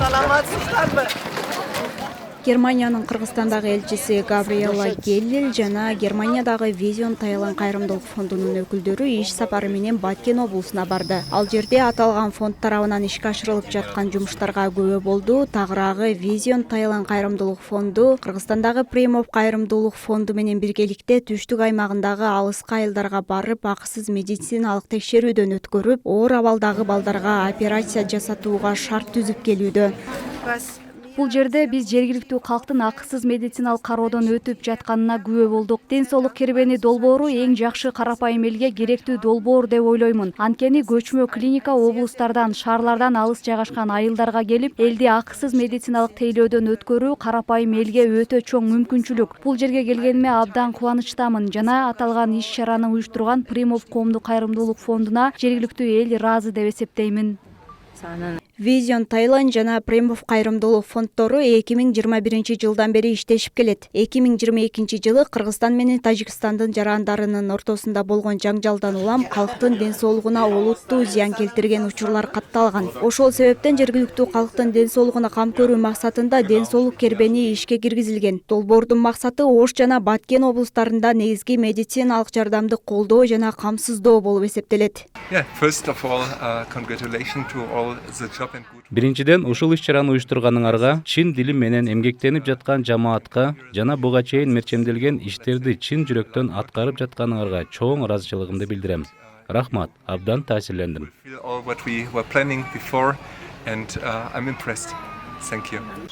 Саламатсыздарбы? Германиянын Кыргызстандагы элчиси Габриэла Геллель жана Германиядагы Vision Thailand кайрымдуулук фондунун өкүлдөрү иш сапары менен Баткен облусуна барды. Ал жерде аталган фонд тарабынан ишке ашырылып жаткан жумуштарга күбө болду. Тагыраагы Vision Thailand кайрымдуулук фонду Кыргызстандагы Примов кайрымдуулук фонду менен биргеликте түштүк аймагындагы алыскы айылдарга барып, акысыз медициналык текшерүүдөн өткөрүп, оор абалдагы балдарга операция жасатууга шарт түзүп келүүдө. Бул жерде биз жергиликтүү калктын акысыз медициналык кароодон өтүп жатканына күбө болдук. Ден соолук кербени долбоору эң жакшы карапайым элге керектүү долбоор деп ойлоймун. Анткени көчмө клиника облустардан, шаарлардан алыс жайгашкан айылдарга келип, элди акысыз медициналык тейлөөдөн өткөрүү карапайым элге өтө чоң мүмкүнчүлүк. Бул жерге келгениме абдан кубанычтамын жана аталган иш чараны уюштурган Примов коомдук кайрымдуулук фондуна жергиликтүү эл ыраазы деп эсептеймин. Vision Thailand жана Примов кайрымдуулук фонддору 2021 жылдан бери иштешип келет. 2022 жылы Кыргызстан менен Тажикстандын жарандарынын ортосунда болгон жаңжалдан улам калктын ден соолугуна олуттуу зыян келтирген учурлар катталган. Ошол себептен жергиликтүү калктын ден соолугуна кам көрүү максатында ден соолук кербени ишке киргизилген. Долбоордун максаты Ош жана Баткен облустарында негизги медициналык жардамды колдоо жана камсыздоо болуп эсептелет. Биринчиден, ушул иш-чараны уюштурганыңарга, чын дилим менен эмгектенип жаткан жамаатка жана буга чейин мерчемделген иштерди чын жүрөктөн аткарып жатканыңарга чоң ыраазычылыгымды билдирем. Рахмат, абдан таасирлендим.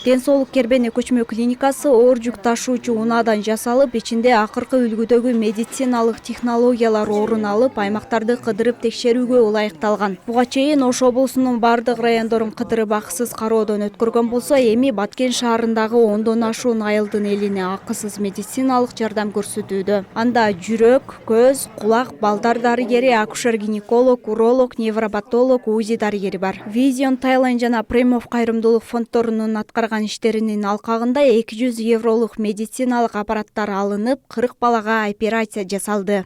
Ден соолук кербени көчмө клиникасы оор жүк ташуучу унаадан жасалып, ичинде акыркы үлгүдөгү медициналык технологиялар орун алып, аймактарды кыдырып текшерүүгө ылайыкталган. Буга чейин Ош облусунун бардык райондорун кыдырып акысыз кароодон өткөргөн болсо, эми Баткен шаарындагы 10дон ашуун айылдын элине акысыз медициналык жардам көрсөтүүдө. Анда жүрөк, көз, кулак, балдар дарыгери, акушер-гинеколог, уролог, невропатолог, УЗИ дарыгери бар. Vision Thailand жана Примов кайрымдуулук фонддорунун аткарган иштеринин алкагында 200 евролук медициналык аппараттар алынып, 40 балага операция жасалды.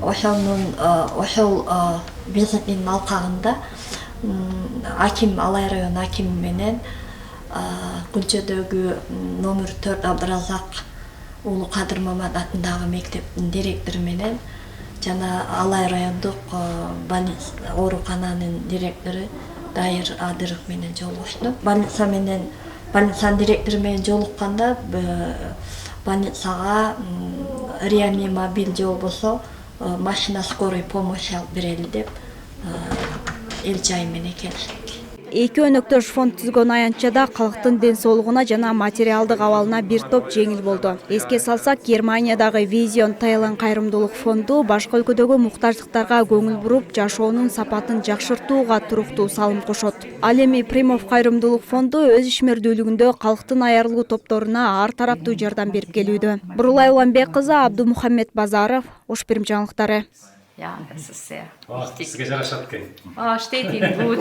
Ошол визиттин алкагында аким, Алай район акими менен Күлчөдөгү номер 4 Абдыразак уулу Кадыр Мамат атындагы мектептин директору менен жана Алай райондук оорукананын директору Дайыр Адыров менен жолугушту. Больницанын директору менен жолукканда больницага реанимобиль же болбосо машина скорой помощь алып берели деп эл жайы менен келиштик. Эки өнөктөш фонд түзгөн аянтчада калктын ден соолугуна жана материалдык абалына бир топ жеңил болду. Эске салсак, Германиядагы Vision Thailand кайрымдуулук фонду башка өлкөдөгү муктаждыктарга көңүл буруп, жашоонун сапатын жакшыртууга туруктуу салым кошот. Ал эми Примов кайрымдуулук фонду өз ишмердүүлүгүндө калктын аярлуу топторуна ар тараптуу жардам берип келүүдө. Бурулай Уланбек кызы, Абдумухаммед Базаров, Ош Перим жаңылыктары. Ja, das ist sehr wichtig. Sizge жарашат экен. Steht Ihnen gut.